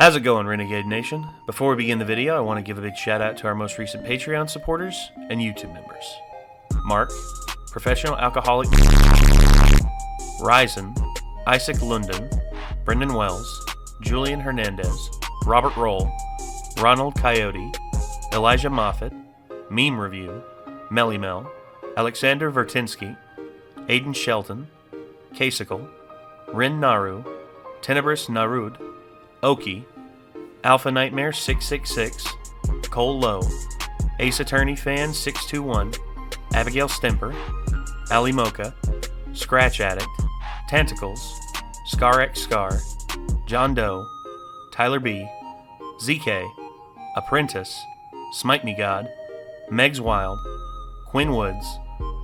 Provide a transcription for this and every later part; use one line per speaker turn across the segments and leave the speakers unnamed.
How's it going, Renegade Nation? Before we begin the video, I want to give a big shout out to our most recent Patreon supporters and YouTube members. Mark, Professional Alcoholic, Ryzen, Isaac London, Brendan Wells, Julian Hernandez, Robert Roll, Ronald Coyote, Elijah Moffat, Meme Review, Melly Mel, Alexander Vertinsky, Aiden Shelton, Kasicle, Rin Naru, Tenebris Narud, Oki, Alpha Nightmare 666, Cole Lowe, Ace Attorney Fan 621, Abigail Stemper, Ali Mocha, Scratch Addict, Tentacles, Scar X Scar, John Doe, Tyler B, ZK, Apprentice, Smite Me God, Megs Wild, Quinn Woods,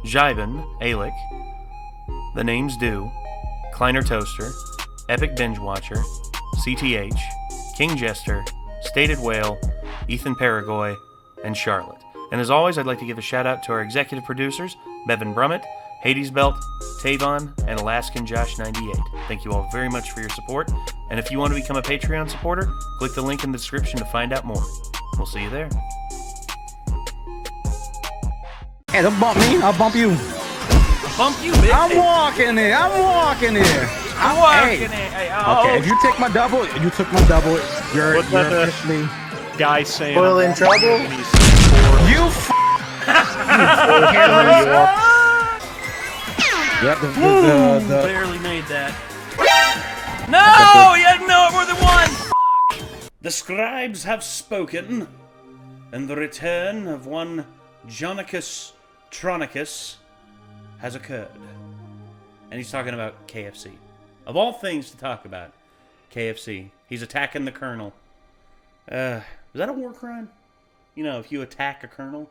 Jibin, Alic, The Names Do, Kleiner Toaster, Epic Binge Watcher, CTH, King Jester, Stated Whale, Ethan Paragoy, and Charlotte. And as always, I'd like to give a shout out to our executive producers, Bevan Brummett, Hades Belt, Tavon, and Alaskan Josh 98. Thank you all very much for your support. And if you want to become a Patreon supporter, click the link in the description to find out more. We'll see you there.
Hey, don't bump me, I'll bump you.
Bump you, bitch.
I'm walking here.
Hey, oh.
Okay, if you take my double, you took my double. You're officially
Guy saying
Oil in trouble?
you. Yep, the
Barely made that. No! You had to know it more than one! The scribes have spoken, and the return of one Jonicus Tronicus has occurred. And he's talking about KFC. Of all things to talk about, KFC. He's attacking the Colonel. Is that a war crime? You know, if you attack a Colonel?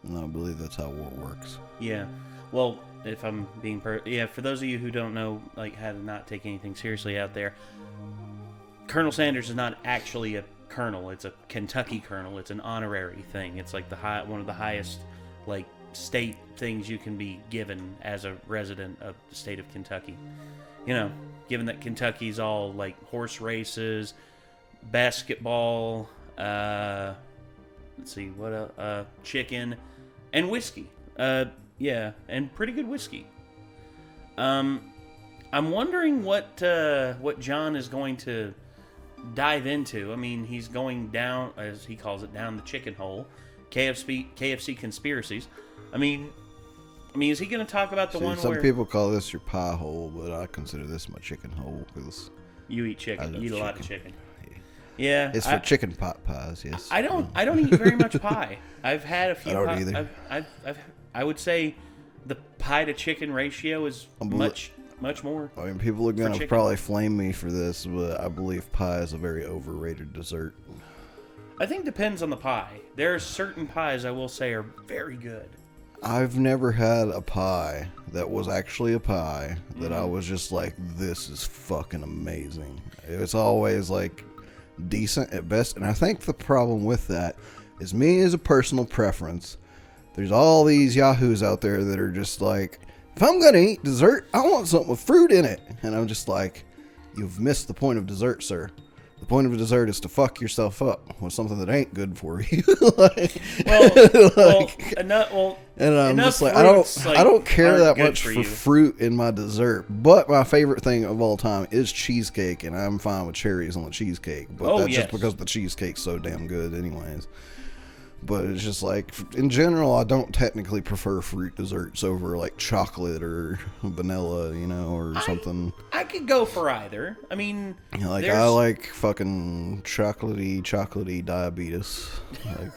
No, I believe that's how war works.
Yeah. Well, if I'm being for those of you who don't know, like, how to not take anything seriously out there, Colonel Sanders is not actually a colonel. It's a Kentucky colonel. It's an honorary thing. It's like one of the highest, like, state things you can be given as a resident of the state of Kentucky. You know, given that Kentucky's all like horse races, basketball, let's see, what else? Chicken, and whiskey. Yeah, and pretty good whiskey. I'm wondering what John is going to dive into. I mean, he's going down, as he calls it, down the chicken hole. KFC conspiracies. I mean, is he going to talk about the one
some
where
people call this your pie hole, but I consider this my chicken hole because
you eat chicken? You eat a lot of chicken.
Yeah,
Yeah,
it's for chicken pot pies. Yes,
I don't eat very much pie. I've had a few.
I don't either.
I would say the pie to chicken ratio is much more.
I mean, people are gonna
chicken.
probably flame me for this, but I believe pie is a very overrated dessert.
I think it depends on the pie. There are certain pies I will say are very good.
I've never had a pie that was actually a pie that I was just like, this is fucking amazing. It's always like decent at best, and I think the problem with that is me as a personal preference. There's all these yahoos out there that are just like, if I'm gonna eat dessert, I want something with fruit in it. And I'm just like, you've missed the point of dessert, sir. The point of a dessert is to fuck yourself up with something that ain't good for you. And I'm just like, I don't care that much for fruit in my dessert. But my favorite thing of all time is cheesecake, and I'm fine with cherries on the cheesecake. But that's just because the cheesecake's so damn good, anyways. But it's just like, in general, I don't technically prefer fruit desserts over like chocolate or vanilla, you know, or something.
I could go for either. I mean,
like I like fucking chocolatey diabetes. Like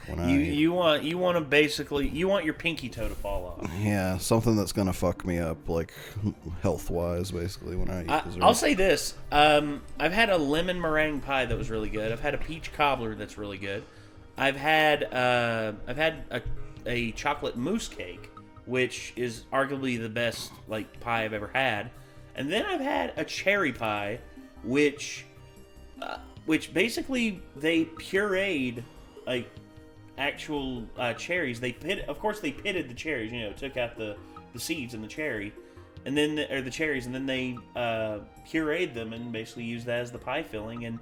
when
you want to basically you want your pinky toe to fall off.
Yeah, something that's gonna fuck me up, like health wise, basically when I eat dessert.
I'll say this: I've had a lemon meringue pie that was really good. I've had a peach cobbler that's really good. I've had a chocolate mousse cake, which is arguably the best like pie I've ever had, and then I've had a cherry pie, which basically they pureed like actual cherries. Of course they pitted the cherries, you know, took out the seeds in the cherry, and then the cherries, and then they pureed them and basically used that as the pie filling. And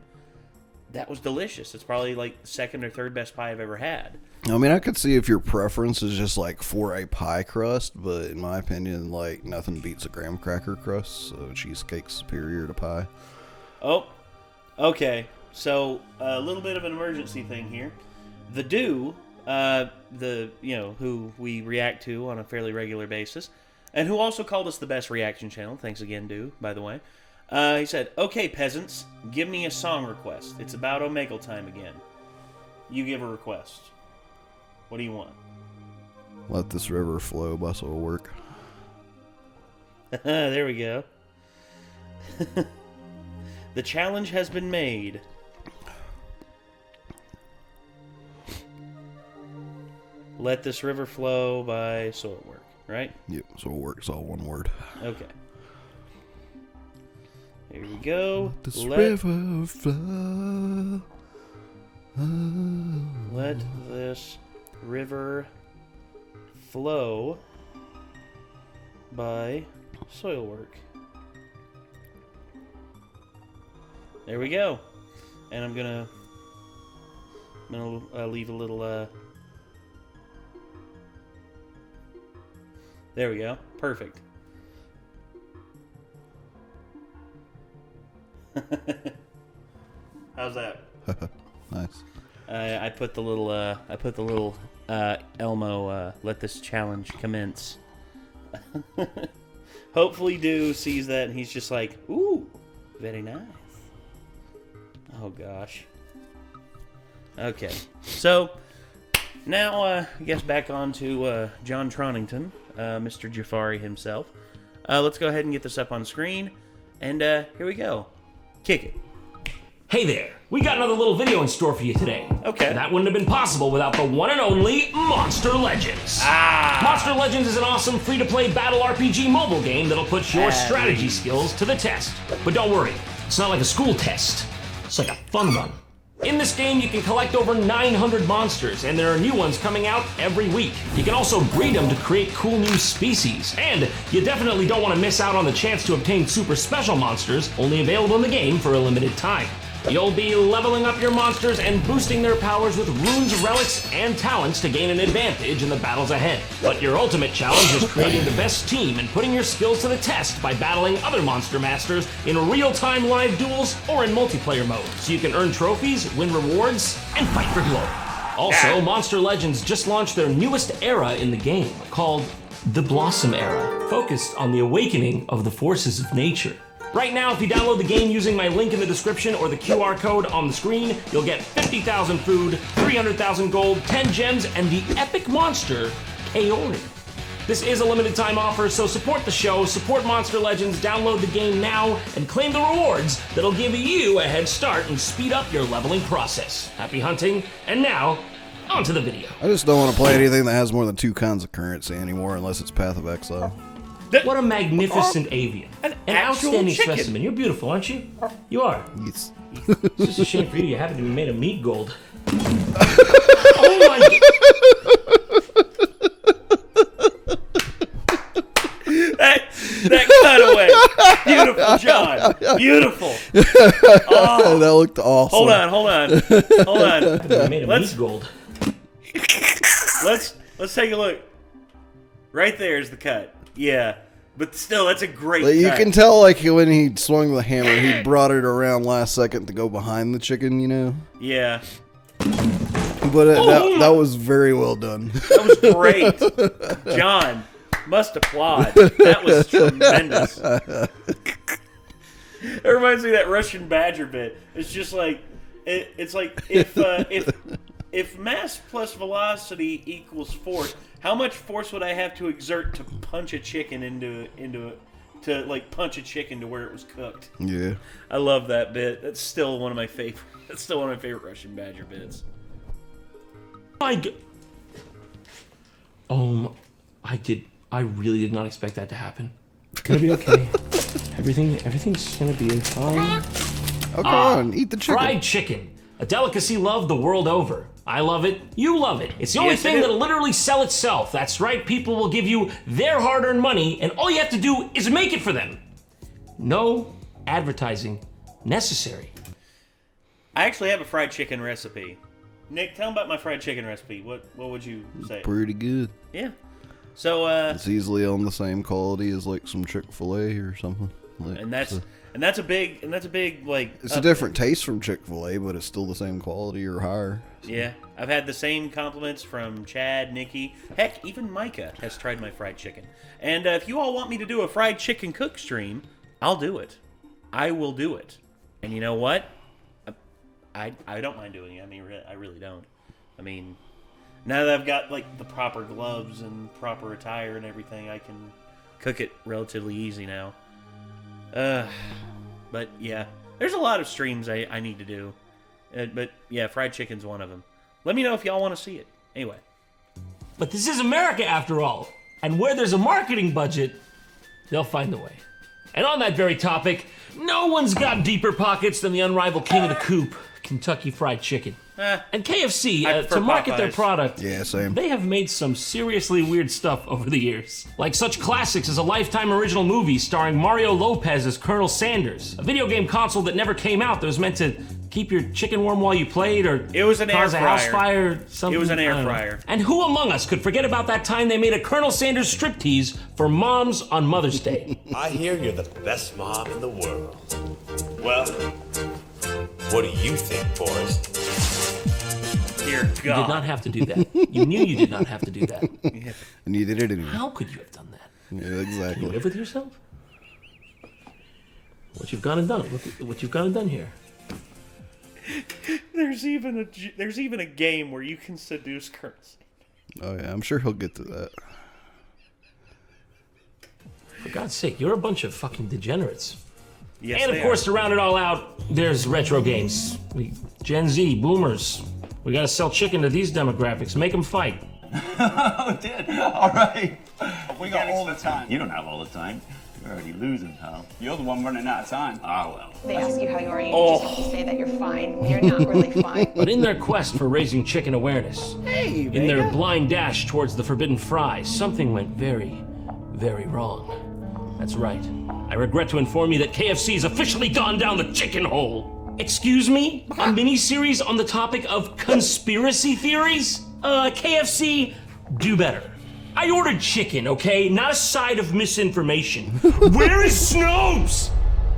that was delicious. It's probably like the second or third best pie I've ever had.
I mean, I could see if your preference is just like for a pie crust, but in my opinion, like nothing beats a graham cracker crust, so cheesecake's superior to pie.
Oh, okay. So a little bit of an emergency thing here. The Dew, who we react to on a fairly regular basis, and who also called us the best reaction channel. Thanks again, Dew, by the way. He said, "Okay, peasants, give me a song request. It's about Omegle time again. You give a request. What do you want?"
Let This River Flow by Soilwork.
There we go. The challenge has been made. Let This River Flow by Soilwork, right?
Yep, Soilwork's all one word.
Okay. Here we go.
Let this river flow.
Let This River Flow by Soilwork. There we go. And I'm gonna leave a little there we go. Perfect. How's that?
Nice.
I put the little Elmo let this challenge commence. Hopefully Dew sees that and he's just like, ooh, very nice. Oh gosh. Okay. So now I guess back on to John Tronington, Mr. Jafari himself. Let's go ahead and get this up on screen. And here we go. Kick it.
Hey there, we got another little video in store for you today.
Okay.
That wouldn't have been possible without the one and only Monster Legends. Monster Legends is an awesome free-to-play battle RPG mobile game that'll put your strategy skills to the test. But don't worry, it's not like a school test. It's like a fun one. In this game, you can collect over 900 monsters, and there are new ones coming out every week. You can also breed them to create cool new species. And you definitely don't want to miss out on the chance to obtain super special monsters, only available in the game for a limited time. You'll be leveling up your monsters and boosting their powers with runes, relics, and talents to gain an advantage in the battles ahead. But your ultimate challenge is creating the best team and putting your skills to the test by battling other monster masters in real-time live duels or in multiplayer mode, so you can earn trophies, win rewards, and fight for glory. Also, Monster Legends just launched their newest era in the game, called the Blossom Era, focused on the awakening of the forces of nature. Right now, if you download the game using my link in the description or the QR code on the screen, you'll get 50,000 food, 300,000 gold, 10 gems, and the epic monster, Kaori. This is a limited time offer, so support the show, support Monster Legends, download the game now, and claim the rewards that'll give you a head start and speed up your leveling process. Happy hunting, and now, on to the video.
I just don't want to play anything that has more than 2 kinds of currency anymore unless it's Path of Exile.
What a magnificent avian. An outstanding
chicken.
specimen. You're beautiful, aren't you? You are.
Yes.
It's just a shame for you. You happen to be made of meat gold. Oh my God.
That cutaway. Beautiful, John. Beautiful. Oh.
That looked awesome.
Hold on.
You're made of meat gold.
Let's take a look. Right there is the cut. Yeah. But still, that's a great
Like, you
cut.
can tell, like, when he swung the hammer, he brought it around last second to go behind the chicken, you know?
Yeah.
But that was very well done.
That was great. John, must applaud. That was tremendous. It reminds me of that Russian Badger bit. It's just like, it's like if mass plus velocity equals force, how much force would I have to exert to punch a chicken punch a chicken to where it was cooked?
Yeah.
I love that bit. That's still one of my favorite. That's still one of my favorite Russian Badger bits.
My God. I really did not expect that to happen. It's gonna be okay. Everything's gonna be fine.
Oh, come on, eat the chicken.
Fried chicken. A delicacy loved the world over. I love it. You love it. It's the only thing that'll literally sell itself. That's right. People will give you their hard-earned money, and all you have to do is make it for them. No advertising necessary.
I actually have a fried chicken recipe. Nick, tell them about my fried chicken recipe. What would you say?
Pretty good.
Yeah. So
It's easily on the same quality as like some Chick-fil-A or something. Like,
and that's a big like.
It's a different taste from Chick-fil-A, but it's still the same quality or higher. So.
Yeah, I've had the same compliments from Chad, Nikki, heck, even Micah has tried my fried chicken. And if you all want me to do a fried chicken cook stream, I'll do it. I will do it. And you know what? I don't mind doing it. I mean, I really don't. I mean, now that I've got like the proper gloves and proper attire and everything, I can cook it relatively easy now. But yeah, there's a lot of streams I need to do. But yeah, fried chicken's one of them. Let me know if y'all want to see it. Anyway.
But this is America after all. And where there's a marketing budget, they'll find a way. And on that very topic, no one's got deeper pockets than the unrivaled king of the coop, Kentucky Fried Chicken. And KFC, to market their product,
yeah, same.
They have made some seriously weird stuff over the years. Like such classics as a Lifetime original movie starring Mario Lopez as Colonel Sanders, a video game console that never came out that was meant to keep your chicken warm while you played, or
it was an
cause
air
a house
fryer.
fire, or something.
It was an air fryer.
And who among us could forget about that time they made a Colonel Sanders striptease for moms on Mother's Day?
I hear you're the best mom in the world. Well, what do you think, Forrest?
Dear God.
You did not have to do that. You knew you did not have to do that.
And you did it anyway.
How could you have done that?
Yeah, exactly.
Can you live with yourself? What you've gone and done. Look at what you've gone and done here.
There's even a game where you can seduce Colonel Sanders.
Oh yeah, I'm sure he'll get to that.
For God's sake, you're a bunch of fucking degenerates.
Yes,
And of
they
course,
are.
to round it all out, there's retro games. Gen Z, boomers. We gotta sell chicken to these demographics. Make them fight.
Oh, did? All right. We got all the time. You don't have all the time. You're already losing, pal. You're the one running out of time. Ah, well.
They ask you how you are, and you just have to say that you're fine when you're not really fine.
But in their quest for raising chicken awareness, in their blind dash towards the forbidden fries, something went very, very wrong. That's right. I regret to inform you that KFC's officially gone down the chicken hole. Excuse me? A mini-series on the topic of conspiracy theories? KFC, do better. I ordered chicken, okay? Not a side of misinformation. Where is Snopes?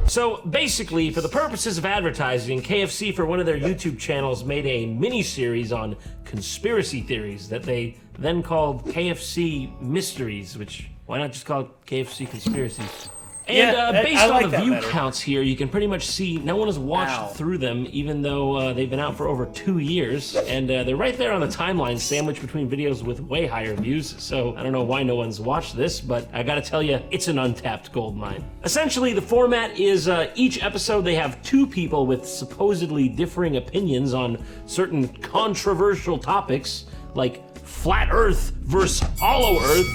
So basically, for the purposes of advertising, KFC for one of their YouTube channels made a mini-series on conspiracy theories that they then called KFC Mysteries, which, why not just call it KFC Conspiracies? And based
I
on
like
the
that
view
better.
counts here, you can pretty much see no one has watched through them, even though they've been out for over 2 years. And they're right there on the timeline, sandwiched between videos with way higher views. So I don't know why no one's watched this, but I gotta tell you, it's an untapped gold mine. Essentially, the format is each episode they have two people with supposedly differing opinions on certain controversial topics, like flat Earth versus hollow Earth.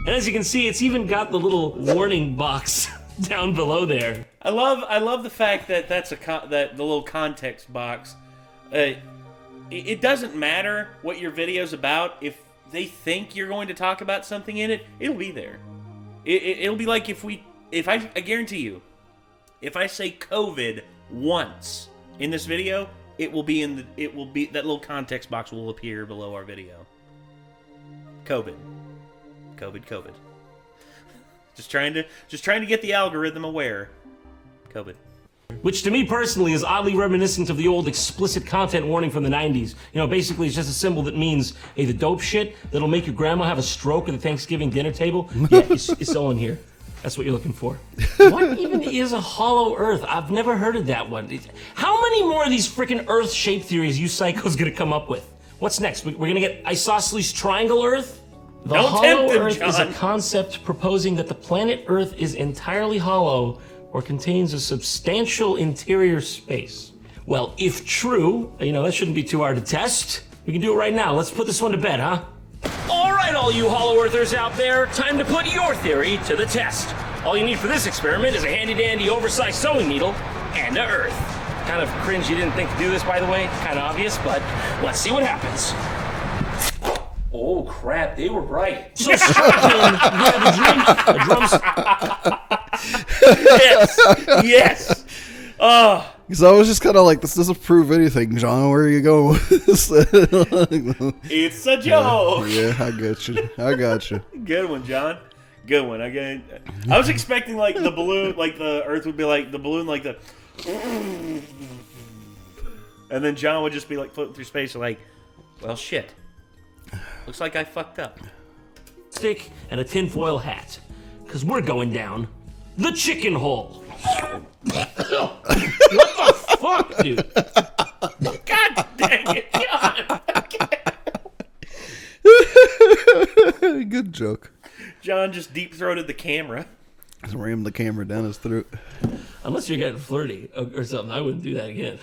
And as you can see, it's even got the little warning box down below there.
I love the fact that that's that the little context box. It doesn't matter what your video's about. If they think you're going to talk about something in it, it'll be there. It'll be like I guarantee you, if I say COVID once in this video, that little context box will appear below our video. COVID. Just trying to get the algorithm aware. COVID.
Which to me personally is oddly reminiscent of the old explicit content warning from the 90s. You know, basically it's just a symbol that means, hey, the dope shit that'll make your grandma have a stroke at the Thanksgiving dinner table, yeah, it's all in here. That's what you're looking for. What even is a hollow Earth? I've never heard of that one. How many more of these freaking Earth-shaped theories you psychos gonna come up with? What's next? We're gonna get Isosceles Triangle Earth? The hollow Earth is a concept proposing that the planet Earth is entirely hollow or contains a substantial interior space. Well, if true, you know, that shouldn't be too hard to test. We can do it right now. Let's put this one to bed, huh? All right, all you hollow earthers out there, time to put your theory to the test. All you need for this experiment is a handy-dandy oversized sewing needle and a Earth. Kind of cringe you didn't think to do this, by the way. Kind of obvious, but let's see what happens. Oh crap, they were right. So strike in, the drums.
Yes. Oh,
Because I was just kind of like, this doesn't prove anything, John. Where are you going with this?
It's a joke.
Yeah, I got you.
Good one, John. Good one. I was expecting like the balloon, like the Earth would be like the balloon, like the, and then John would just be like floating through space, like, well, shit. Looks like I fucked up.
Stick and a tinfoil hat, because we're going down the chicken hole. What the fuck, dude?
God dang it, John.
Good joke.
John just deep-throated the camera.
Just rammed the camera down his throat.
Unless you're getting flirty or something, I wouldn't do that again.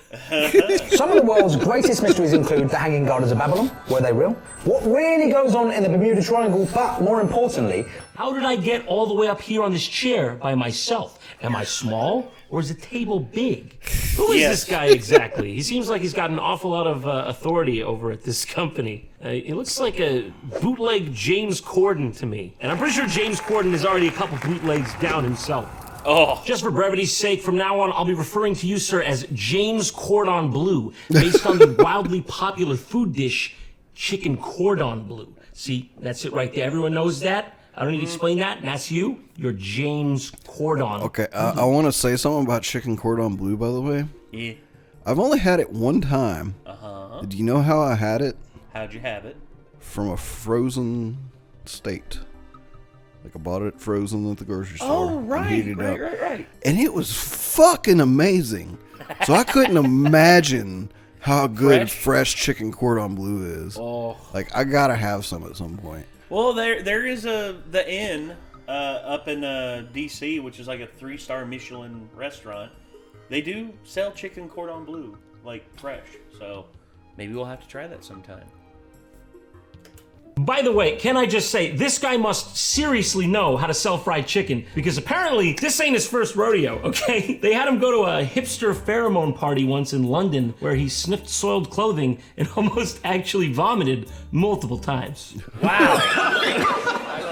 Some of the world's greatest mysteries include the Hanging Gardens of Babylon. Were they real? What really goes on in the Bermuda Triangle? But more importantly,
How did I get all the way up here on this chair by myself? Am I small or is the table big? Who is this guy exactly? He seems like he's got an awful lot of authority over at this company. He looks like a bootleg James Corden to me. And I'm pretty sure James Corden is already a couple bootlegs down himself.
Oh.
Just for brevity's sake, from now on, I'll be referring to you, sir, as James Cordon Bleu, based on the wildly popular food dish, chicken cordon bleu. See, that's it right there. Everyone knows that. I don't need to explain that. And that's you. You're James Cordon.
Okay, I want to say something about chicken cordon bleu, by the way.
Yeah.
I've only had it one time.
Uh-huh.
Do you know how I had it?
How'd you have it?
From a frozen state. Like I bought it frozen at the grocery store.
Oh, right,
and heated
right,
up.
right.
And it was fucking amazing. So I couldn't imagine how good fresh chicken cordon bleu is.
Oh.
Like I gotta have some at some point.
Well, there is the Inn up in D.C., which is like a 3-star Michelin restaurant. They do sell chicken cordon bleu, like fresh. So maybe we'll have to try that sometime.
By the way, can I just say, this guy must seriously know how to sell fried chicken, because apparently this ain't his first rodeo, okay? They had him go to a hipster pheromone party once in London where he sniffed soiled clothing and almost actually vomited multiple times.
Wow.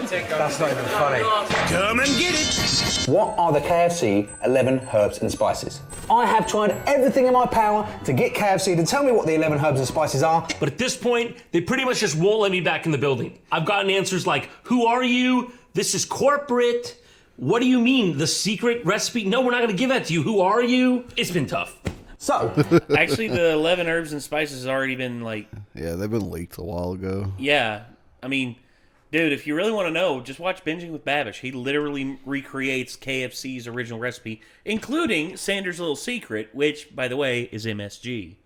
that's not even funny.
Come and get it.
What are the KFC 11 herbs and spices? I have tried everything in my power to get KFC to tell me what the 11 herbs and spices are.
But at this point, they pretty much just won't let me back in the building. I've gotten answers like, who are you? This is corporate. What do you mean, the secret recipe? No, we're not going to give that to you. Who are you? It's been tough.
So,
Actually, the 11 herbs and spices has already been like,
Yeah, they've been leaked a while ago.
yeah. I mean, dude, if you really want to know, just watch Binging with Babish. He literally recreates KFC's original recipe, including Sanders' Little Secret, which, by the way, is MSG,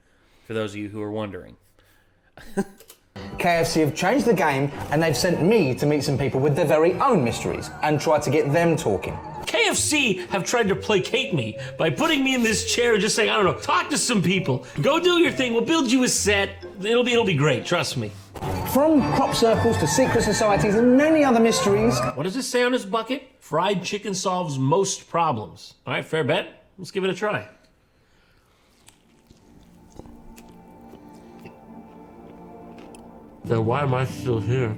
for those of you who are wondering.
KFC have changed the game and they've sent me to meet some people with their very own mysteries and try to get them talking.
KFC have tried to placate me by putting me in this chair and just saying, I don't know, talk to some people. Go do your thing. We'll build you a set. It'll be great. Trust me.
From crop circles to secret societies and many other mysteries.
What does it say on his bucket? Fried chicken solves most problems. All right, fair bet. Let's give it a try. Then why am I still here?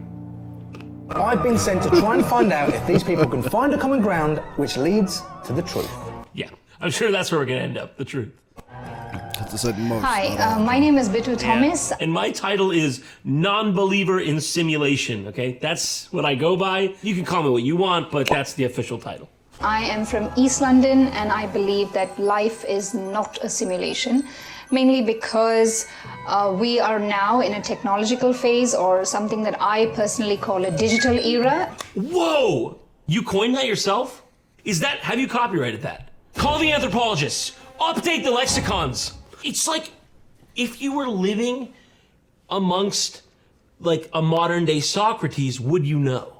I've been sent to try and find out if these people can find a common ground which leads to the truth.
Yeah, I'm sure that's where we're gonna end up, the truth.
That's said most.
Hi, my name is Bitu Thomas.
And my title is Non-Believer in Simulation, okay? That's what I go by. You can call me what you want, but that's the official title.
I am from East London, and I believe that life is not a simulation, mainly because we are now in a technological phase, or something that I personally call a digital era.
Whoa! You coined that yourself? Have you copyrighted that? Call the anthropologists. Update the lexicons. It's like if you were living amongst like a modern day Socrates, would you know?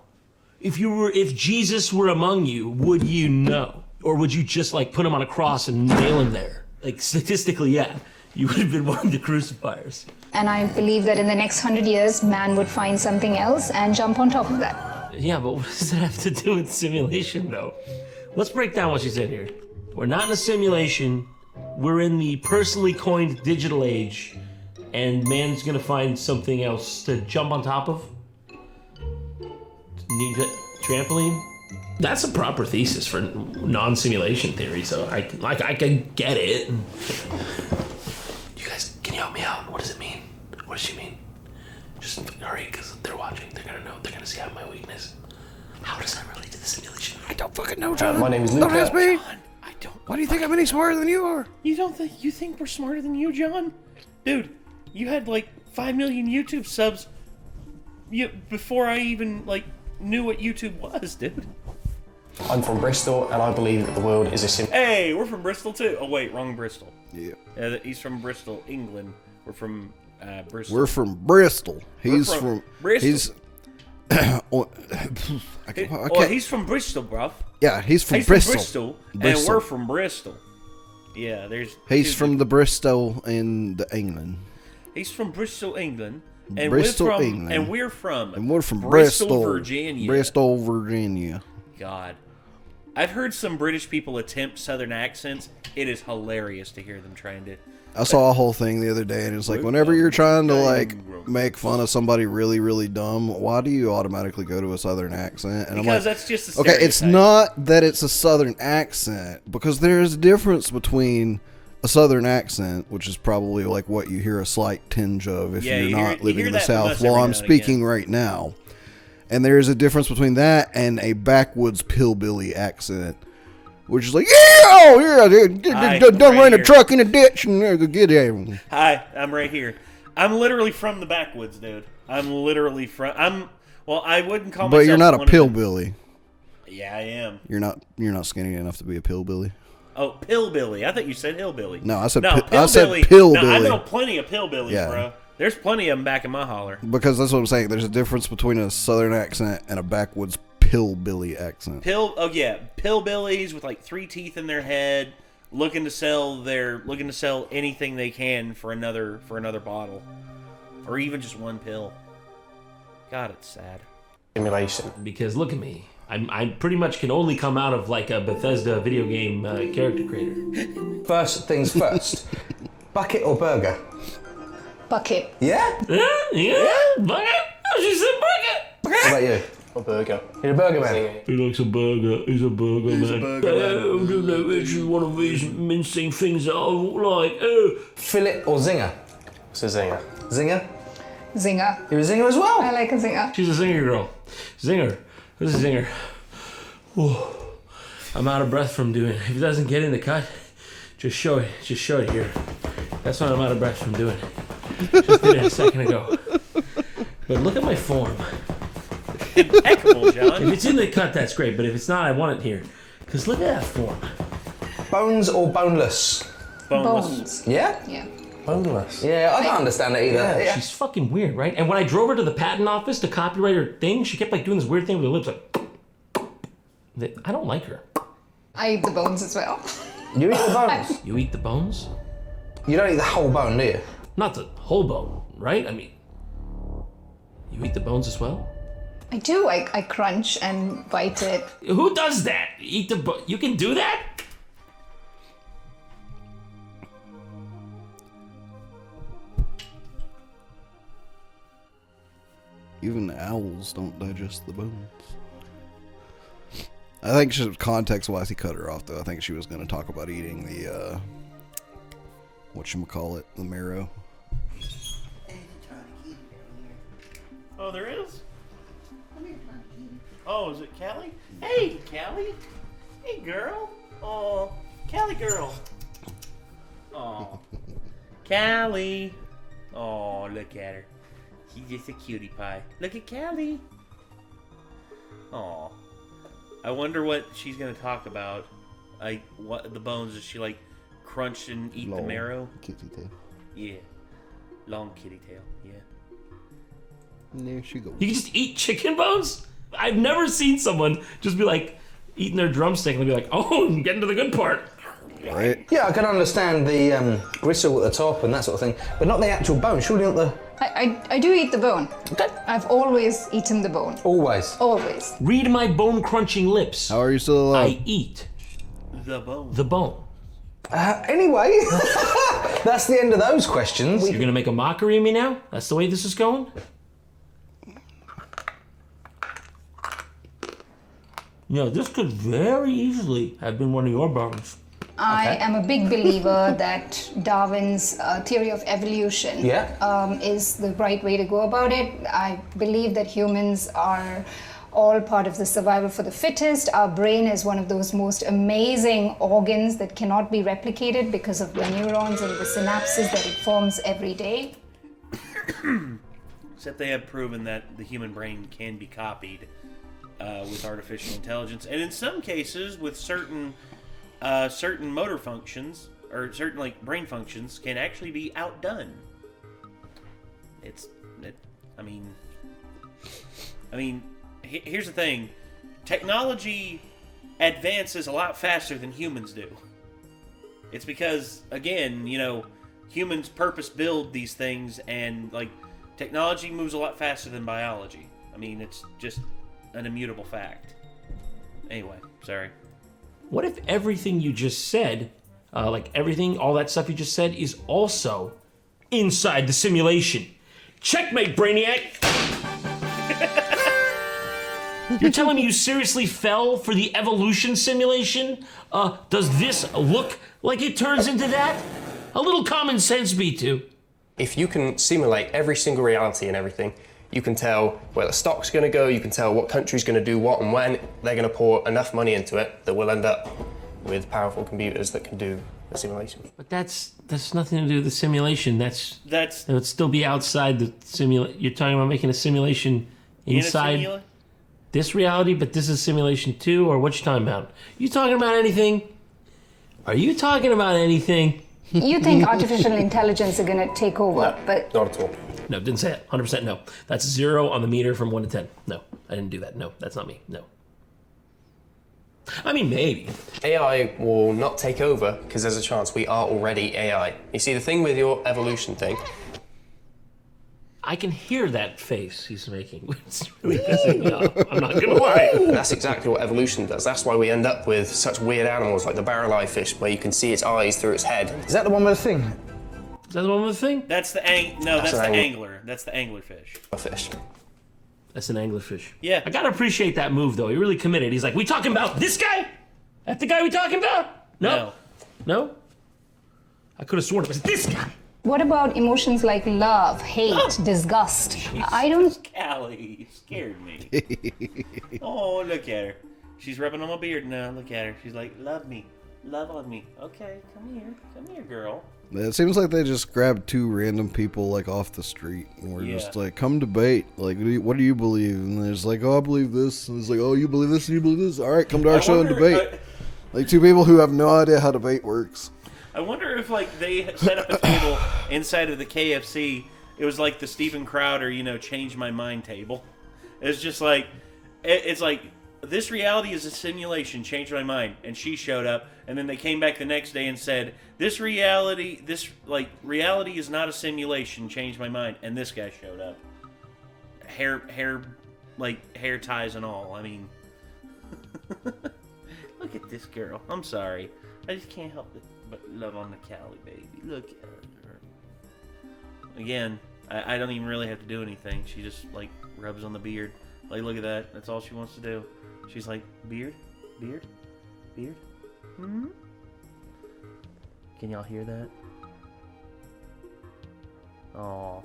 If Jesus were among you, would you know? Or would you just like put him on a cross and nail him there? Like statistically, yeah, you would have been one of the crucifiers.
And I believe that in the next 100 years, man would find something else and jump on top of that.
Yeah, but what does that have to do with simulation though? Let's break down what she said here. We're not in a simulation. We're in the personally coined digital age, and man's gonna find something else to jump on top of. Need a trampoline? That's a proper thesis for non-simulation theory, so I can get it. You guys, can you help me out? What does it mean? What does she mean? Just hurry, because they're watching. They're gonna know. They're gonna see I'm my weakness. How does that relate to the simulation?
I don't fucking know, John.
My name is Luke.
Don't ask me.
John, I don't.
Why do you think I'm any smarter than you are?
You think we're smarter than you, John? Dude, you had like 5 million YouTube subs before I even like knew what YouTube was, dude.
I'm from Bristol, and I believe that the world is a sim.
Hey, we're from Bristol too. Oh wait, wrong Bristol.
Yeah.
He's from Bristol, England. We're from Bristol.
We're from Bristol. He's
from
from
Bristol.
He's.
He's from Bristol, bruv.
Yeah, he's from
He's
Bristol.
from Bristol, and
Bristol.
we're from Bristol. Yeah, there's.
He's from the Bristol in the England.
He's from Bristol, England, and
Bristol,
we're from.
England.
And we're from.
And we're from
Bristol, Virginia.
Bristol, Virginia.
God, I've heard some British people attempt Southern accents. It is hilarious to hear them trying to.
I saw a whole thing the other day, and it's like, whenever you're trying to like make fun of somebody really, really dumb, why do you automatically go to a Southern accent? And
Because
I'm like,
that's just a
okay, it's
stereotype.
not that it's a Southern accent, because there is a difference between a Southern accent, which is probably like what you hear a slight tinge of if
Yeah,
you're
you
not
hear
living in the
that from
South
us
while
every
I'm
now and
speaking
again.
right now. And there is a difference between that and a backwoods pillbilly accent, which is like, don't
right
run a
here.
truck in a ditch and get there.
Hi, I'm right here. I'm literally from the backwoods, dude. I'm literally from. Well, I wouldn't call myself.
But you're not a
one of the-
pillbilly.
Yeah, I am.
You're not skinny enough to be a pillbilly.
Oh, pillbilly. I thought you said hillbilly.
No, I said
no,
I said
No, I
pillbilly.
know plenty of pillbillies,
Yeah.
bro. There's plenty of them back in my holler.
Because that's what I'm saying. There's a difference between a Southern accent and a backwoods pillbilly accent.
Pillbillies with like 3 teeth in their head, looking to sell anything they can for another bottle, or even just one pill. God, it's sad.
Simulation.
Because look at me. I pretty much can only come out of like a Bethesda video game character creator.
First things first. Bucket or burger?
Bucket.
Yeah?
Yeah, bucket. Oh, she said bucket.
What about you?
A burger.
You're a burger man.
He likes a burger. He's a burger man. I don't know which is one of these mincing things that I like.
Fillet or zinger?
It's a zinger.
Zinger?
Zinger.
You're a zinger as well?
I like a zinger.
She's a zinger girl. Zinger. This is zinger. Oh, I'm out of breath from doing it. If it doesn't get in the cut, just show it. Just show it here. That's what I'm out of breath from doing. Just did it a second ago. But look at my form.
Impeccable, John.
If it's in the cut, that's great. But if it's not, I want it here. Because look at that form.
Bones or boneless?
Bones.
Yeah?
Yeah.
Boneless.
Yeah, I don't understand it either. Yeah.
She's fucking weird, right? And when I drove her to the patent office to copyright her thing, she kept like doing this weird thing with her lips, like. I don't like her.
I eat the bones as well.
You eat the bones?
You eat the bones?
You don't eat the whole bone, do you?
Not the whole bone, right? I mean, you eat the bones as well?
I do. I crunch and bite it.
Who does that? Eat the bone? You can do that?
Even owls don't digest the bones. I think context-wise, he cut her off, though. I think she was going to talk about eating the, whatchamacallit, the marrow.
Oh, there is? Oh, is it Callie? Hey, Callie. Hey, girl. Oh, Callie girl. Oh, Callie. Oh, look at her. She's just a cutie pie. Look at Callie. Oh. I wonder what she's going to talk about. What the bones, does she like crunch and eat the marrow?
Kitty tail.
Yeah. Long kitty tail, yeah.
And there she goes.
You can just eat chicken bones? I've never seen someone just be like eating their drumstick and be like, oh, I'm getting to the good part.
Right?
Yeah, I can understand the gristle at the top and that sort of thing, but not the actual bone. Surely not the...
I do eat the bone.
Okay.
I've always eaten the bone.
Always.
Always.
Read my bone-crunching lips.
How are you still alive?
I eat
The bone.
the bone.
Anyway, that's the end of those questions.
You're gonna make a mockery of me now? That's the way this is going? this could very easily have been one of your bones.
I am a big believer that Darwin's theory of evolution is the right way to go about it. I believe that humans are all part of the survival for the fittest. Our brain is one of those most amazing organs that cannot be replicated because of the neurons and the synapses that it forms every day.
Except they have proven that the human brain can be copied with artificial intelligence, and in some cases with certain motor functions or certain brain functions can actually be outdone. Here's the thing: technology advances a lot faster than humans do. It's because, again, humans purpose build these things, and technology moves a lot faster than biology. It's just an immutable fact. Anyway, sorry.
What if everything you just said, everything, all that stuff you just said, is also inside the simulation? Checkmate, Brainiac! You're telling me you seriously fell for the evolution simulation? Does this look like it turns into that? A little common sense, B2.
If you can simulate every single reality and everything, you can tell where the stock's going to go, you can tell what country's going to do what and when. They're going to pour enough money into it that we'll end up with powerful computers that can do the simulation.
But that's nothing to do with the simulation. That would still be outside the simulation. You're talking about making a simulation inside this reality, but this is simulation too, or what you talking about? You talking about anything? Are you talking about anything?
You think artificial intelligence are going to take over, but...
Not at all.
No, didn't say it. 100% no. That's 0 on the meter from 1 to 10. No, I didn't do that. No, that's not me. No. Maybe.
AI will not take over because there's a chance we are already AI. You see, the thing with your evolution thing...
I can hear that face he's making. It's really pissing me off. I'm not going to lie.
That's exactly what evolution does. That's why we end up with such weird animals like the barrel-eye fish, where you can see its eyes through its head.
Is that the one with the thing?
Is that the one with the thing?
That's the angler. That's the anglerfish.
A fish.
That's an anglerfish.
Yeah.
I gotta appreciate that move, though. He really committed. He's like, we talking about this guy? That the guy we talking about? No? I could have sworn it was this guy.
What about emotions like love, hate, disgust? I don't...
Callie, you scared me. Oh, look at her. She's rubbing on my beard now. Look at her. She's like, love me. Love on me. Okay, come here, girl.
It seems like they just grabbed two random people off the street and we're just come debate. What do you believe? And they're just like, oh, I believe this. And it's like, oh, you believe this and you believe this? All right, come to our show and debate. Two people who have no idea how debate works.
I wonder if they set up a table inside of the KFC. It was like the Steven Crowder, change my mind table. It's just it's like, this reality is a simulation, change my mind. And she showed up, and then they came back the next day and said, reality is not a simulation, change my mind. And this guy showed up. Hair ties and all. Look at this girl. I'm sorry. I just can't help it but love on the Callie, baby. Look at her. Again, I don't even really have to do anything. She just rubs on the beard. Look at that. That's all she wants to do. She's like, beard? Beard? Beard? Hmm? Can y'all hear that? Oh.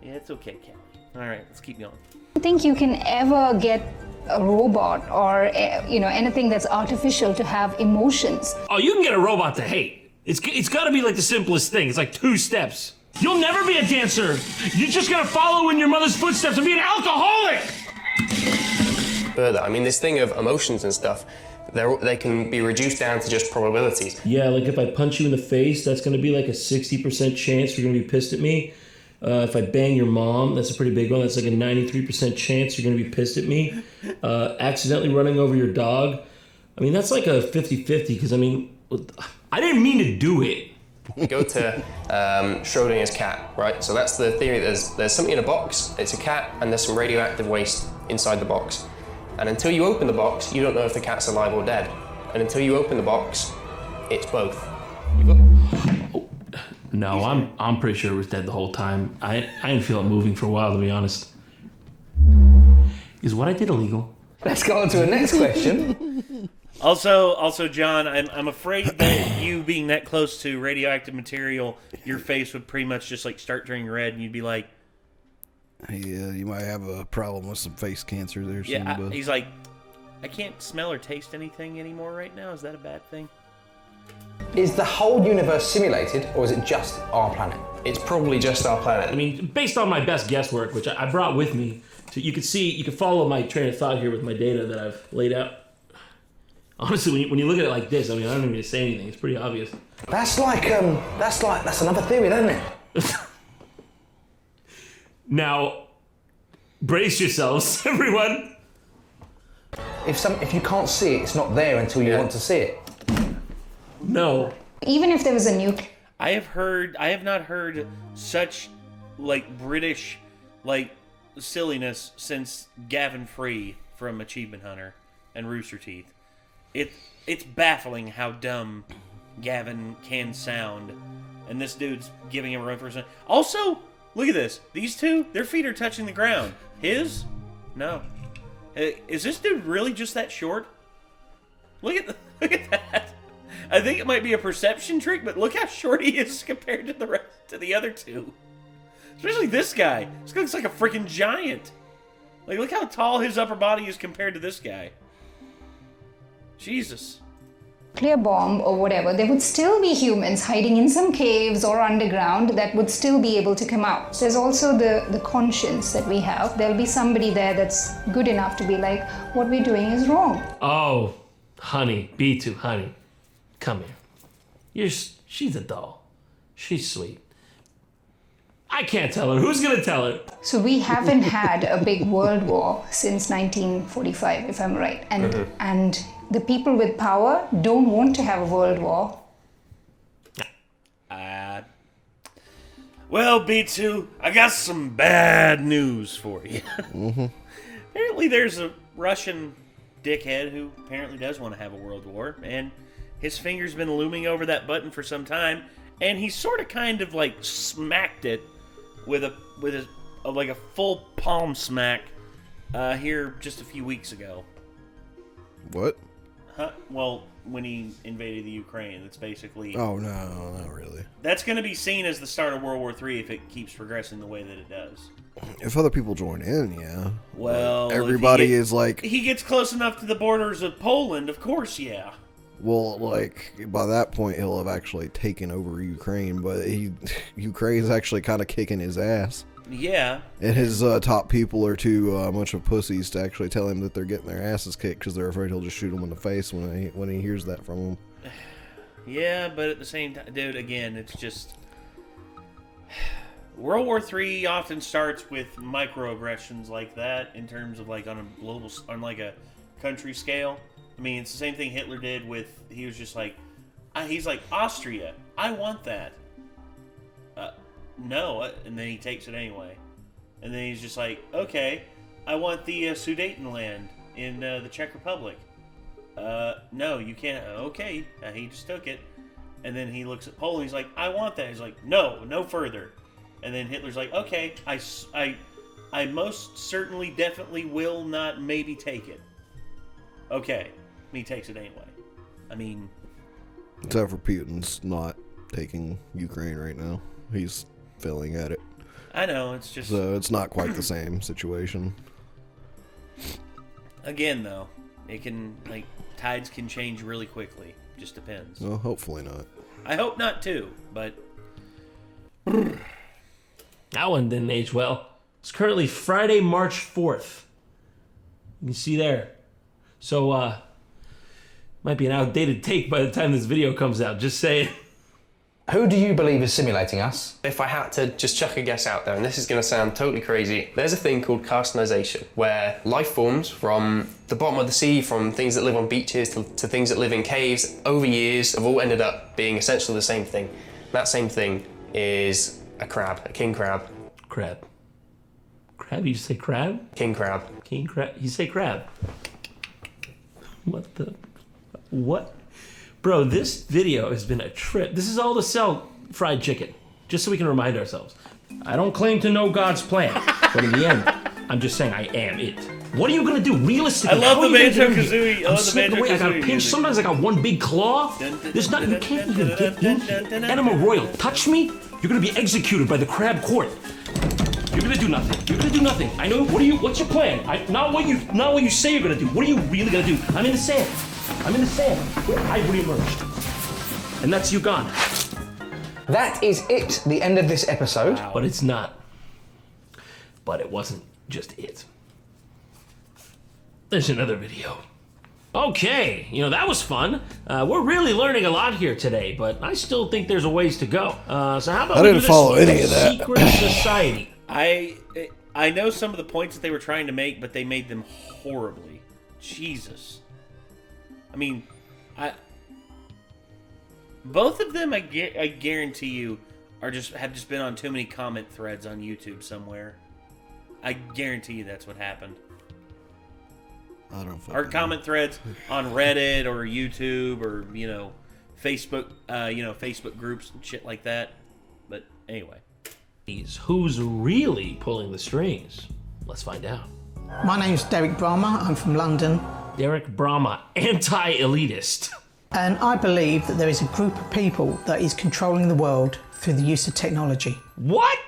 Yeah, it's okay, Callie. Alright, let's keep going.
I don't think you can ever get a robot or anything that's artificial to have emotions.
Oh, you can get a robot to hate. It's got to be the simplest thing. It's 2 steps. You'll never be a dancer. You're just gonna follow in your mother's footsteps and be an alcoholic.
Further, this thing of emotions and stuff, they can be reduced down to just probabilities.
Yeah, if I punch you in the face, that's gonna be a 60% chance you're gonna be pissed at me. If I bang your mom, that's a pretty big one. That's a 93% chance you're going to be pissed at me. Accidentally running over your dog. That's a 50-50 because, I didn't mean to do it.
You go to Schrodinger's cat, right? So that's the theory. There's something in a box. It's a cat and there's some radioactive waste inside the box. And until you open the box, you don't know if the cat's alive or dead. And until you open the box, it's both.
No, I'm pretty sure it was dead the whole time. I didn't feel it moving for a while, to be honest. Is what I did illegal?
Let's go on to the next question.
Also, John, I'm afraid that you being that close to radioactive material, your face would pretty much just like start turning red, and you'd be like,
"Yeah, you might have a problem with some face cancer there."
Yeah,
soon,
he's like, "I can't smell or taste anything anymore right now. Is that a bad thing?"
Is the whole universe simulated, or is it just our planet?
It's probably just our planet.
I mean, based on my best guesswork, which I brought with me, so you can follow my train of thought here with my data that I've laid out. Honestly, when you look at it like this, I mean, I don't even need to say anything. It's pretty obvious.
That's another theory, isn't it?
Now, brace yourselves, everyone.
If you can't see it, it's not there until you want to see it.
No.
Even if there was a nuke.
I have not heard such like British like silliness since Gavin Free from Achievement Hunter and Rooster Teeth. It's baffling how dumb Gavin can sound, and this dude's giving him a run for his. Also, look at this. These two, their feet are touching the ground. His, no. Is this dude really just that short? Look at that. I think it might be a perception trick, but look how short he is compared to the other two. Especially this guy. This guy looks like a freaking giant. Like, look how tall his upper body is compared to this guy. Jesus.
Nuclear bomb or whatever, there would still be humans hiding in some caves or underground that would still be able to come out. There's also the conscience that we have. There'll be somebody there that's good enough to be like, what we're doing is wrong.
Oh, honey, B2, honey, come here. She's a doll. She's sweet. I can't tell her. Who's gonna tell her?
So we haven't had a big world war since 1945, if I'm right. And the people with power don't want to have a world war.
Well, B2, I got some bad news for you. Apparently there's a Russian dickhead who apparently does want to have a world war, and his finger's been looming over that button for some time, and he sort of kind of like smacked it with a full palm smack here just a few weeks ago.
What?
Huh? Well, when he invaded the Ukraine, that's basically...
Oh, no, not really.
That's going to be seen as the start of World War III if it keeps progressing the way that it does.
If other people join in, yeah.
Well,
but everybody is like...
He gets close enough to the borders of Poland, of course, yeah.
Well, like, by that point, he'll have actually taken over Ukraine, but Ukraine's actually kind of kicking his ass.
Yeah.
And his top people are too much of pussies to actually tell him that they're getting their asses kicked because they're afraid he'll just shoot them in the face when he hears that from them.
Yeah, but at the same time, dude, again, it's just... World War III often starts with microaggressions like that in terms of like on a country scale. I mean, it's the same thing Hitler did with, he was just like, he's like, Austria, I want that. No, and then he takes it anyway. And then he's just like, okay, I want the Sudetenland in the Czech Republic. No, you can't. Okay, he just took it. And then he looks at Poland, he's like, I want that. He's like, no further. And then Hitler's like, okay, I most certainly, definitely will not maybe take it. Okay, and he takes it anyway. I mean...
Except for Putin's not taking Ukraine right now. He's failing at it.
I know, it's just...
So it's not quite the same situation.
Again, though, it can, like, tides can change really quickly. Just depends.
Well, hopefully not.
I hope not, too, but...
That one didn't age well. It's currently Friday, March 4th. You can see there. So, might be an outdated take by the time this video comes out. Just saying.
Who do you believe is simulating us?
If I had to just chuck a guess out there, and this is going to sound totally crazy, there's a thing called carcinization, where life forms from the bottom of the sea, from things that live on beaches to things that live in caves, over years have all ended up being essentially the same thing. That same thing is a crab, a king crab.
Crab. Crab? You say crab?
King crab.
King crab? You say crab. What the... What? Bro, this video has been a trip. This is all to sell fried chicken, just so we can remind ourselves. I don't claim to know God's plan, but in the end, I'm just saying I am it. What are you gonna do? Realistically,
I love
how are
the
you gonna
Banjo-Kazooie-
get in here?
I
I'm
love the
slipping away. I gotta
Banjo-Kazooie
pinch.
music.
Sometimes I got one big claw. There's nothing. You can't even get in here. Animal Royal, touch me. You're gonna be executed by the Crab Court. You're gonna do nothing. You're gonna do nothing. I know. What's your plan? Not what you say you're gonna do. What are you really gonna do? I'm in the sand. I'm in the sand. I reemerged. And that's you gone.
That is it, the end of this episode.
Wow. But it's not. But it wasn't just it. There's another video. Okay, that was fun. We're really learning a lot here today, but I still think there's a ways to go. So how about
I
we
didn't
do this
follow any of that.
Secret Society?
I know some of the points that they were trying to make, but they made them horribly. Jesus. I mean, both of them, I guarantee you, have just been on too many comment threads on YouTube somewhere. I guarantee you that's what happened.
I don't
Or comment threads on Reddit or YouTube or Facebook, Facebook groups and shit like that. But anyway,
who's really pulling the strings? Let's find out.
My name's Derek Brahma. I'm from London.
Derek Brahma, anti-elitist.
And I believe that there is a group of people that is controlling the world through the use of technology.
What?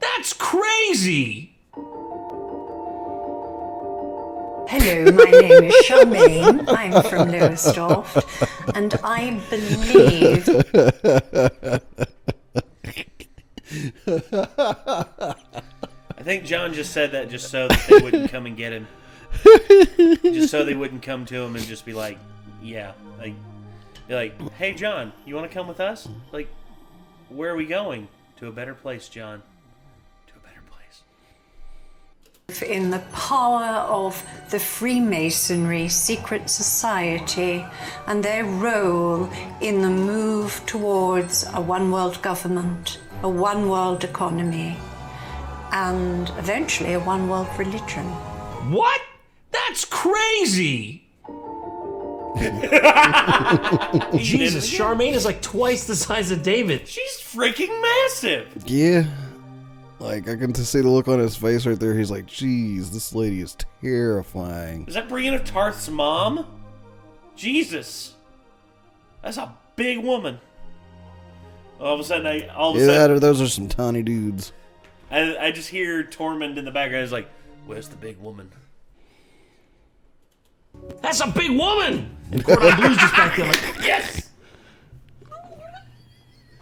That's crazy!
Hello, my name is Charmaine. I'm from Lowestoft, and I believe...
I think John just said that just so that they wouldn't come and get him. Just so they wouldn't come to him and just be like, yeah. Be like, hey, John, you want to come with us? Like, where are we going? To a better place, John. To a better place.
in the power of the Freemasonry secret society and their role in the move towards a one-world government, a one-world economy, and eventually a one-world religion.
What? That's crazy! Jesus, Charmaine is like twice the size of David.
She's freaking massive!
Yeah. Like, I can just see the look on his face right there. He's like, geez, this lady is terrifying.
Is that Brienne of Tarth's mom? Jesus. That's a big woman. All of a sudden,
those are some tiny dudes.
I just hear Tormund in the background. He's like, where's the big woman?
That's a big woman! And Cordon Blue's just back there like,
yes!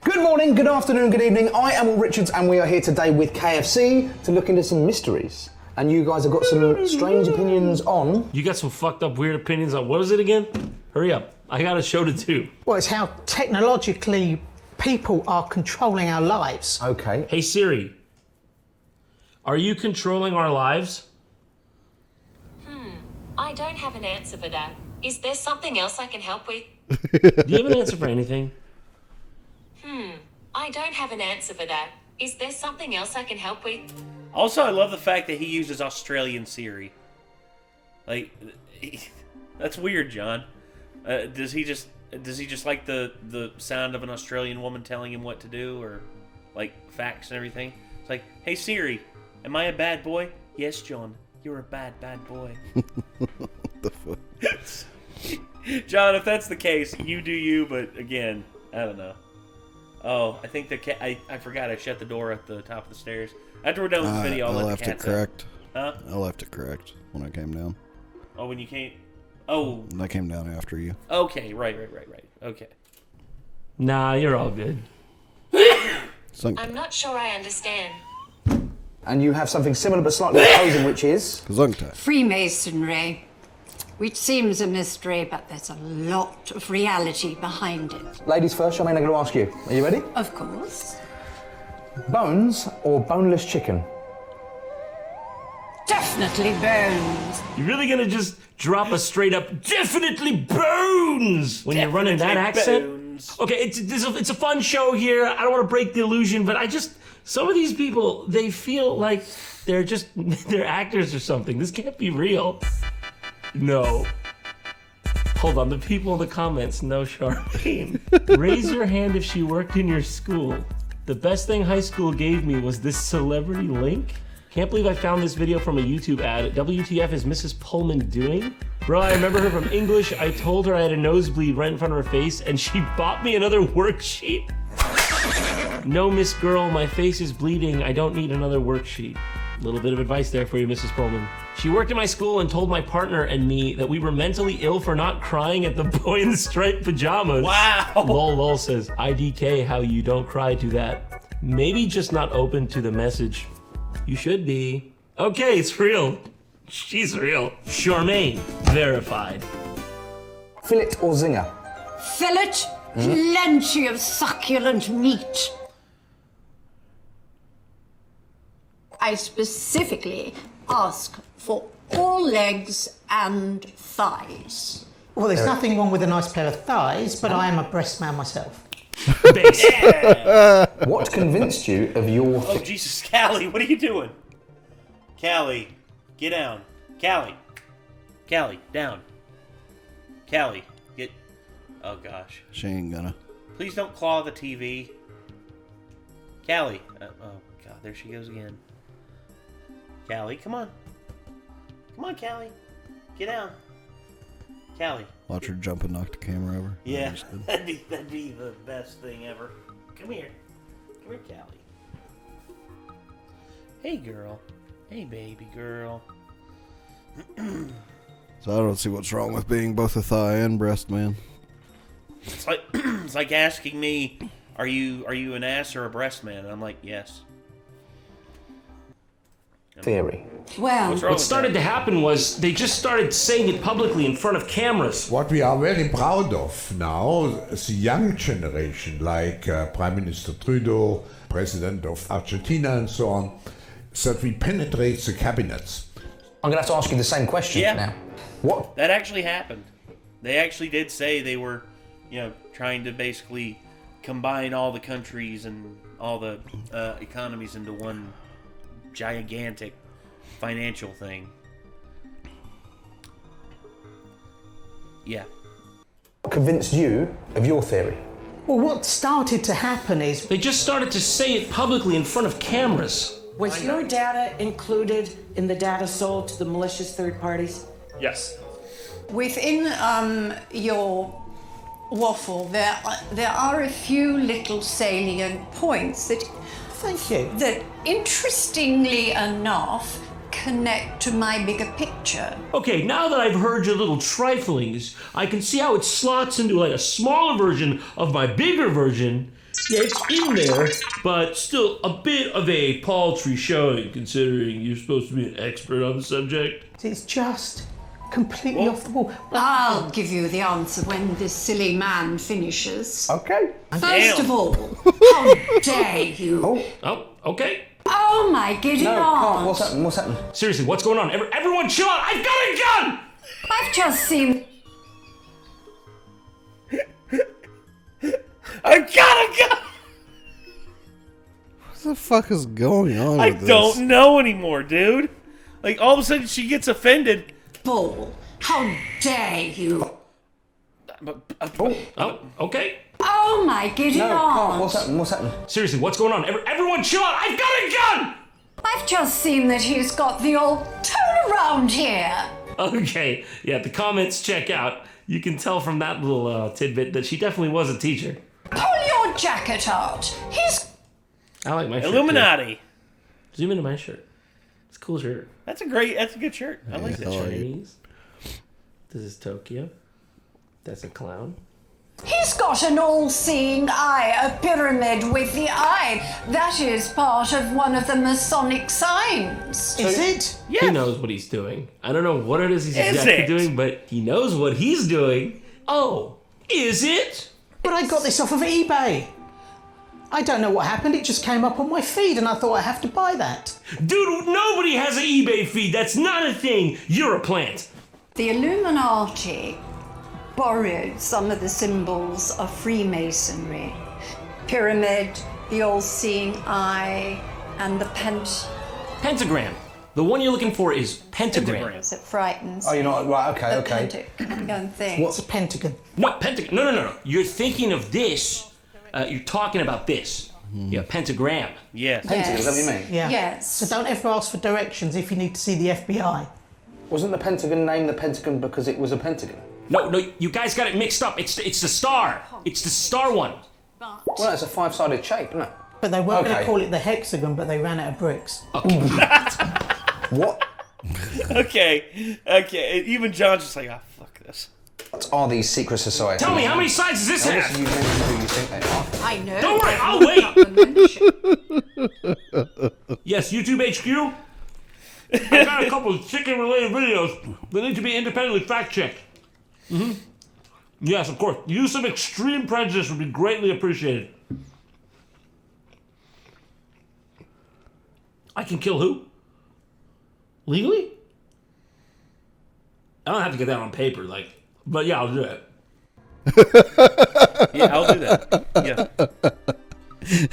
Good morning, good afternoon, good evening. I am Will Richards and we are here today with KFC to look into some mysteries. And you guys have got some strange opinions on...
You got some fucked up weird opinions on, what is it again? Hurry up, I got a show to do.
Well, it's how technologically people are controlling our lives.
Okay.
Hey Siri, are you controlling our lives?
I don't have an answer for that. Is there something else I can help with?
Do you have an answer for anything?
I don't have an answer for that. Is there something else I can help with?
Also, I love the fact that he uses Australian Siri. Like, that's weird, John. Does he just like the sound of an Australian woman telling him what to do, or like facts and everything? It's like, hey Siri, am I a bad boy? Yes, John, you're a bad boy.
The fuck?
John, if that's the case, you do you. But again, I don't know. Oh, I think the cat. I forgot I shut the door at the top of the stairs. After we're done with the video, I'll let the cats out. Huh?
I left it correct when I came down.
Oh, when you came. Oh.
I came down after you.
Okay, right. Okay.
Nah, you're all good.
I'm not sure I understand.
And you have something similar but slightly opposing, which is...
Freemasonry, which seems a mystery, but there's a lot of reality behind it.
Ladies first, Charmaine, I'm going to ask you. Are you ready?
Of course.
Bones or boneless chicken?
Definitely bones.
You really gonna just drop a straight up definitely bones when you're running that accent?
Bones.
Okay, it's a fun show here. I don't want to break the illusion, but some of these people, they feel like they're actors or something. This can't be real. No. Hold on, the people in the comments know Charmaine. Raise your hand if she worked in your school. The best thing high school gave me was this celebrity link. Can't believe I found this video from a YouTube ad. WTF is Mrs. Pullman doing? Bro, I remember her from English. I told her I had a nosebleed right in front of her face, and she bought me another worksheet. No, Miss Girl, my face is bleeding. I don't need another worksheet. Little bit of advice there for you, Mrs. Pullman. She worked at my school and told my partner and me that we were mentally ill for not crying at the boy in the striped pajamas.
Wow.
Lol says, IDK how you don't cry to that. Maybe just not open to the message. You should be. Okay, it's real. She's real. Charmaine, verified.
Fillet or zinger?
Fillet, plenty of succulent meat. I specifically ask for all legs and thighs.
Well, there's nothing wrong with a nice pair of thighs, but I am a breast man myself.
Yeah.
What convinced you of your...
Oh, Jesus, Callie, what are you doing? Callie, get down. Callie, down. Callie, get... Oh, gosh.
She ain't gonna.
Please don't claw the TV. Callie. Oh, God, there she goes again. Callie, come on. Come on, Callie. Get down. Callie.
Watch her jump and knock the camera over.
Yeah, that'd be the best thing ever. Come here. Come here, Callie. Hey, girl. Hey, baby girl.
So I don't see what's wrong with being both a thigh and breast man.
It's like asking me, are you an ass or a breast man? And I'm like, yes.
Theory.
Well,
What started to happen was they just started saying it publicly in front of cameras.
What we are very proud of now, the young generation, like Prime Minister Trudeau, President of Argentina and so on, that we penetrate the cabinets.
I'm going to have to ask you the same question now. What?
That actually happened. They actually did say they were, trying to basically combine all the countries and all the economies into one gigantic financial thing. Yeah.
What convinced you of your theory?
Well, what started to happen is...
They just started to say it publicly in front of cameras.
Was your data included in the data sold to the malicious third parties?
Yes.
within your waffle, there are a few little salient points that, that interestingly enough, connect to my bigger picture.
Okay, now that I've heard your little triflings, I can see how it slots into like a smaller version of my bigger version. Yeah, it's in there, but still a bit of a paltry showing, considering you're supposed to be an expert on the subject.
It's just completely off the wall.
I'll give you the answer when this silly man finishes.
Okay.
First of all, how dare you?
Oh, okay.
Oh my giddy aunt.
What's happening? What's happening?
Seriously, what's going on? Everyone chill out! I've got a gun!
I've just seen...
I've got a gun!
What the fuck is going on
I
with this?
don't know anymore, dude. Like, all of a sudden she gets offended.
Bull, how dare you?
Oh, okay.
Oh my giddy aunt.
What's happening? What's happening?
Seriously, what's going on? Everyone chill out! I've got a gun!
I've just seen that he's got the old turn around here.
Okay, yeah, the comments check out. You can tell from that little tidbit that she definitely was a teacher.
Pull your jacket out. He's...
I like my shirt.
Illuminati.
Too. Zoom into my shirt. It's a cool shirt.
That's a good shirt. I like that shirt.
Chinese. This is Tokyo. That's a clown.
He's got an all-seeing eye, a pyramid with the eye. That is part of one of the Masonic signs.
Is it?
He knows what he's doing. I don't know what it is he's
Is
exactly
it?
doing, but he knows what he's doing. Oh, is it?
But I got this off of eBay. I don't know what happened. It just came up on my feed and I thought I have to buy that.
Dude, nobody has an eBay feed. That's not a thing. You're a plant.
The Illuminati borrowed some of the symbols of Freemasonry. Pyramid, the all-seeing eye, and the
Pentagram. The one you're looking for is pentagram.
It frightens.
Oh, you're not right. Okay,
the
okay.
Pentagon thing.
What's a pentagon?
No, pentagon. No. You're thinking of this. You're talking about this. Yeah, pentagram.
Yes.
Pentagram, is that what you mean?
Yeah.
Yes.
So don't ever ask for directions if you need to see the FBI.
Wasn't the Pentagon named the Pentagon because it was a pentagon?
No, you guys got it mixed up. It's the star. It's the star one.
Well, it's a 5-sided shape, isn't it?
But they weren't going to call it the hexagon, but they ran out of bricks.
What?
Okay. Even John's just like, ah, fuck this.
What are these secret societies?
Tell me, how many sides does this have?
You mentioned who you think they are.
I know.
Don't worry, I'll wait. Yes, YouTube HQ. I got a couple of chicken-related videos that need to be independently fact-checked. Yes, of course. Use of extreme prejudice would be greatly appreciated. I can kill who? Legally? I don't have to get that on paper, but yeah, I'll do it.
Yeah, I'll do that. Yeah.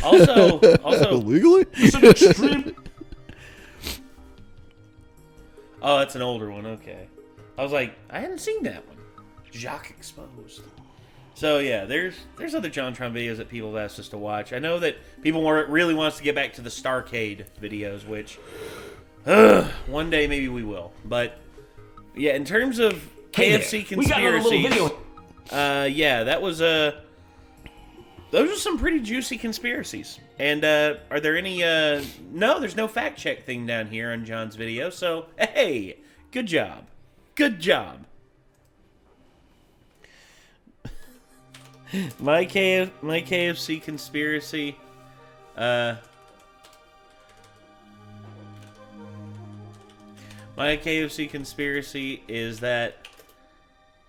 Also,
legally?
Some extreme.
Oh, that's an older one. Okay. I was like, I hadn't seen that one. Jacques Exposed. So yeah, there's other JonTron videos that people have asked us to watch. I know that people really wants to get back to the Starcade videos, which one day maybe we will. But yeah, in terms of KFC conspiracies, yeah, that was those are some pretty juicy conspiracies. And are there any? No, there's no fact check thing down here on John's video. So hey, good job, good job. My KFC conspiracy. My KFC conspiracy is that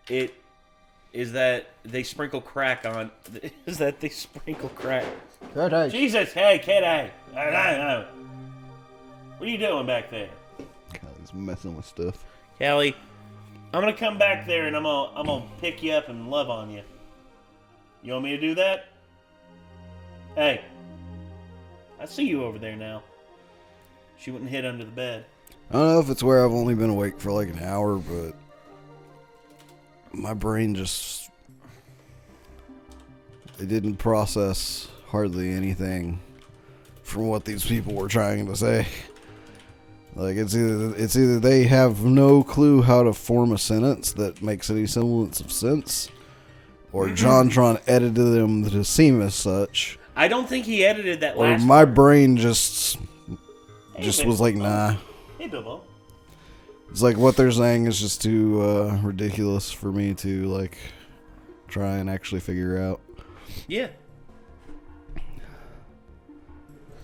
they sprinkle crack on. Is that they sprinkle crack? Jesus, hey, kid, what are you doing back there?
Callie's messing with stuff.
Callie, I'm gonna come back there and I'm gonna pick you up and love on you. You want me to do that? Hey, I see you over there now. She wouldn't hid under the bed.
I don't know if it's where I've only been awake for like an hour, but my brain just... It didn't process hardly anything from what these people were trying to say. Like, it's either they have no clue how to form a sentence that makes any semblance of sense, or JonTron edited them to seem as such.
I don't think he edited that
Or
last
my
part.
brain just
Hey,
was like, nah.
Hey, Bilbo.
It's like what they're saying is just too ridiculous for me to like try and actually figure out.
Yeah.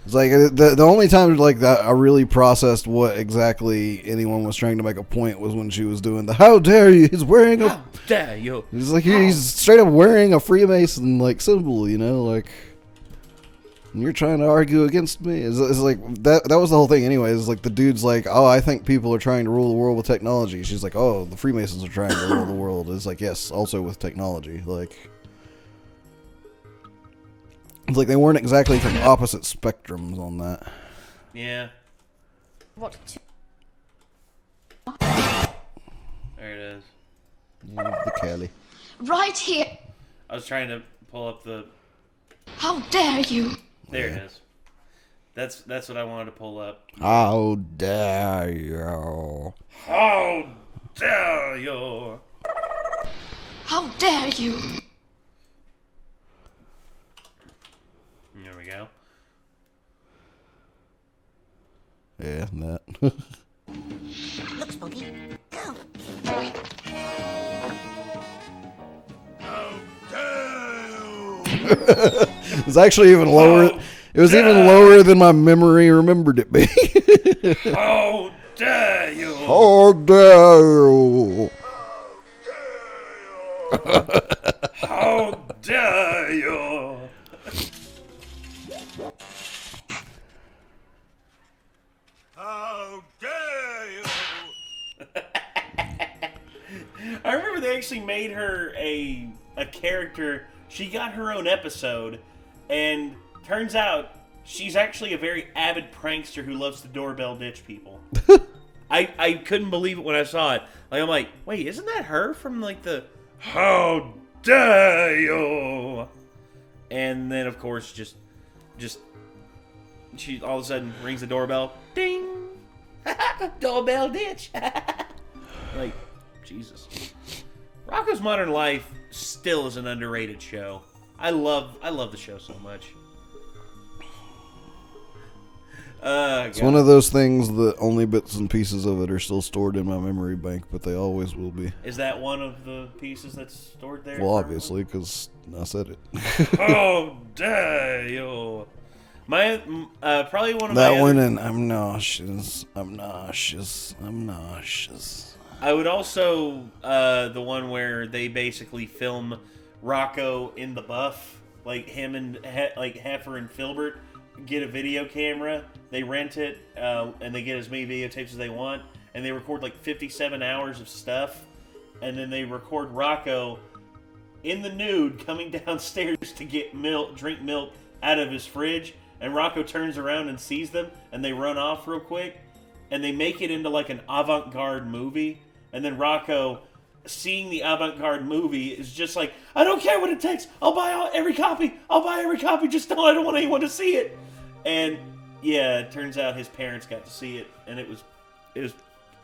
It's like the only time like that I really processed what exactly anyone was trying to make a point was when she was doing the "How dare you!" He's wearing a.
How dare you!
He's like he's straight up wearing a Freemason like symbol, you know, like. And you're trying to argue against me. It's like that was the whole thing anyway. It's like the dude's like, oh, I think people are trying to rule the world with technology. She's like, oh, the Freemasons are trying to rule the world. It's like, yes, also with technology. Like, it's like they weren't exactly from opposite spectrums on that.
Yeah.
What?
There it is.
The Kelly.
Right here.
I was trying to pull up the.
How dare you?
There it is. That's what I wanted to pull up.
How dare you?
How dare you?
How dare you?
There we go.
Yeah, that.
Look, Spooky. Go.
It's actually even lower. It was even lower than my memory remembered it being.
How dare you?
How dare you?
How dare you? How dare you? I remember they actually made her a character. She got her own episode, and turns out she's actually a very avid prankster who loves to doorbell ditch people. I couldn't believe it when I saw it. Like, I'm like, wait, isn't that her from like the How dare you? And then of course just she all of a sudden rings the doorbell. Ding! Doorbell ditch! Like, Jesus. Rocko's Modern Life still is an underrated show. I love the show so much.
It's one of those things that only bits and pieces of it are still stored in my memory bank, but they always will be.
Is that one of the pieces that's stored there?
Well, obviously, because I said it.
Oh, damn! My probably one of
that
my
one,
other,
and I'm nauseous.
I would also the one where they basically film Rocko in the buff, like him and like Heifer and Filbert get a video camera, they rent it, and they get as many videotapes as they want, and they record like 57 hours of stuff, and then they record Rocko in the nude coming downstairs to get drink milk out of his fridge, and Rocko turns around and sees them, and they run off real quick, and they make it into like an avant-garde movie, and then Rocko, seeing the avant-garde movie, is just like, I don't care what it takes, I'll buy every copy, just I don't want anyone to see it. And yeah, it turns out his parents got to see it, and it was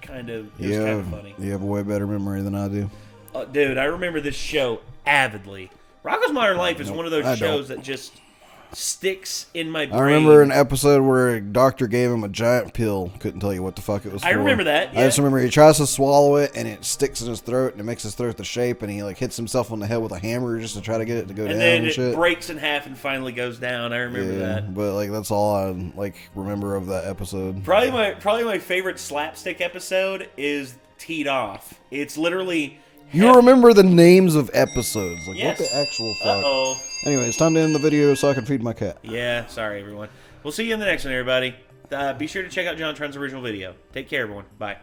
kind of funny.
You have a way better memory than I do.
Dude, I remember this show avidly. Rocko's Modern Life is one of those shows that just sticks in my brain.
I remember an episode where a doctor gave him a giant pill. Couldn't tell you what the fuck it was for.
I remember that, yeah.
I just remember he tries to swallow it, and it sticks in his throat, and it makes his throat the shape, and he like hits himself on the head with a hammer just to try to get it to go down.
And then
and
it
shit.
breaks in half and finally goes down. I remember that.
But like that's all I like remember of that episode.
Probably my favorite slapstick episode is Teed Off. It's literally...
You remember the names of episodes. Like,
yes.
What the actual fuck?
Uh-oh.
Anyway, it's time to end the video so I can feed my cat.
Yeah, sorry, everyone. We'll see you in the next one, everybody. Be sure to check out John Trent's original video. Take care, everyone. Bye.